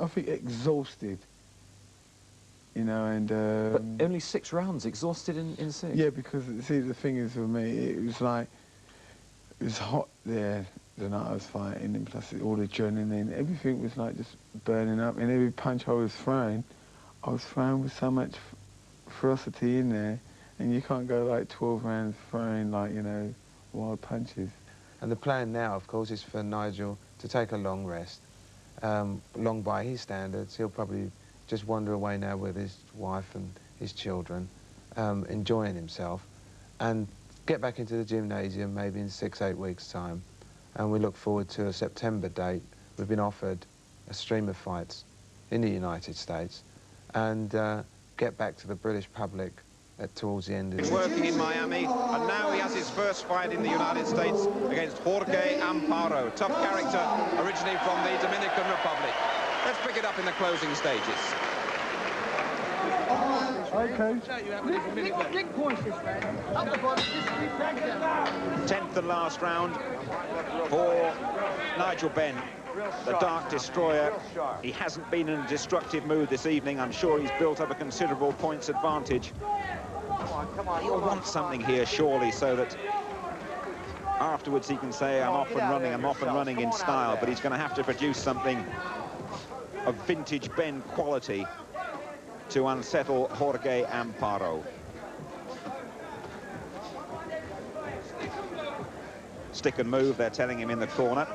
I think exhausted. You know, and... but only 6 rounds, exhausted in 6? Yeah, because, see, the thing is with me, it was like... It was hot there the night I was fighting, and plus all the adrenaline, everything was like just burning up, and every punch I was throwing with so much ferocity in there, and you can't go like 12 rounds throwing like, you know, wild punches. And the plan now, of course, is for Nigel to take a long rest. Long by his standards, he'll probably just wander away now with his wife and his children, enjoying himself, and get back into the gymnasium maybe in 6-8 weeks' time. And we look forward to a September date. We've been offered a stream of fights in the United States, and get back to the British public towards the end of the year. Working in Miami, and now he has his first fight in the United States against Jorge Amparo, tough character originally from the Dominican Republic. Let's pick it up in the closing stages. Okay. 10th and last round for Nigel Benn, the Dark Destroyer. He hasn't been in a destructive mood this evening. I'm sure he's built up a considerable points advantage. He'll want something here, surely, so that afterwards he can say, I'm off and running in style, but he's going to have to produce something of vintage Benn quality to unsettle Jorge Amparo. Stick and move, they're telling him in the corner.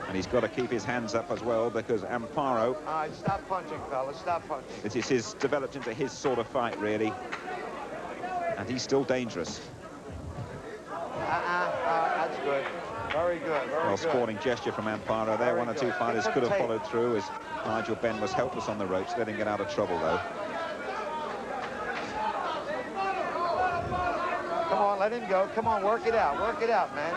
And he's got to keep his hands up as well, because Amparo... stop punching, fellas, stop punching. This is developed into his sort of fight, really. And he's still dangerous. That's good. Very good, very well, good. sporting gesture from Amparo there. One or two fighters could have followed through, as Nigel Benn was helpless on the ropes. Let him get out of trouble, though. Come on, let him go. Come on, work it out, man.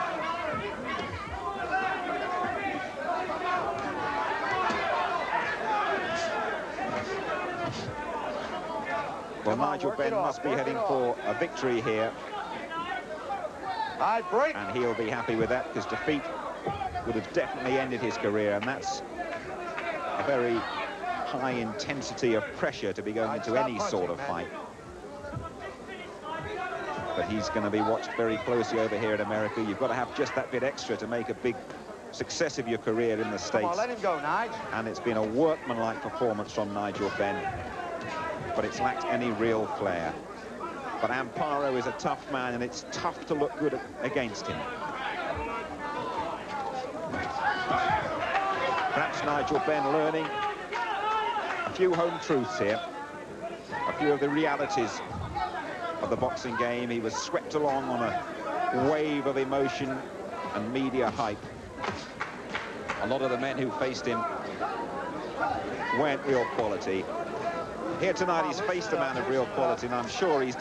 Well, Nigel Benn must be heading for a victory here. Break. And he'll be happy with that, because defeat would have definitely ended his career, and that's a very high intensity of pressure to be going into any sort of fight. But he's going to be watched very closely over here in America. You've got to have just that bit extra to make a big success of your career in the States. Come on, let him go, Nigel. And it's been a workmanlike performance from Nigel Benn, but it's lacked any real flair. But Amparo is a tough man, and it's tough to look good against him. Perhaps Nigel Benn learning a few home truths here, a few of the realities of the boxing game. He was swept along on a wave of emotion and media hype. A lot of the men who faced him weren't real quality. Here tonight he's faced a man of real quality, and I'm sure he's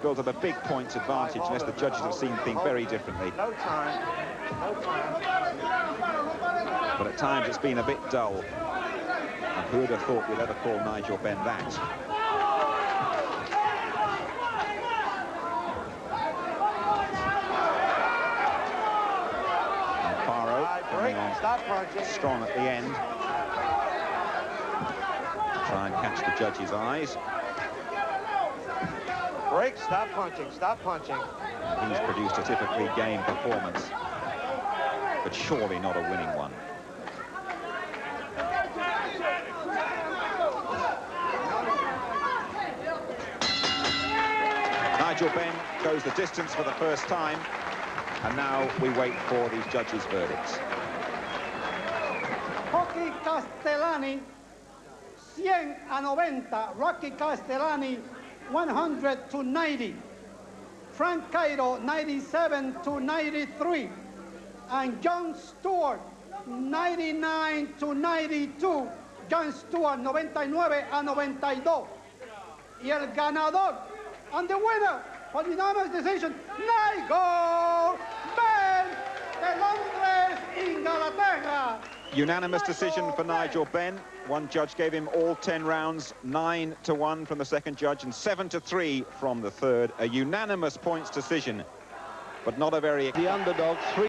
built up a big points advantage, unless the judges have seen things very differently. No time. No time. But at times it's been a bit dull. And who would have thought we'd ever call Nigel Benn that? Amparo coming on strong at the end. Try and catch the judge's eyes. Break, stop punching, stop punching. He's produced a typically game performance, but surely not a winning one. Nigel Benn goes the distance for the first time, and now we wait for these judges' verdicts. Rocky Castellani, 100-90. Rocky Castellani, 100-90. Frank Cairo, 97-93. And John Stewart, 99-92. John Stewart, 99-92. Y el ganador, and the winner, for unanimous decision, Nigel Benn de Londres, Inglaterra. Unanimous decision for Nigel Benn. One judge gave him all 10 rounds, 9-1 from the second judge and 7-3 from the third. A unanimous points decision, but not a very... The underdog, 3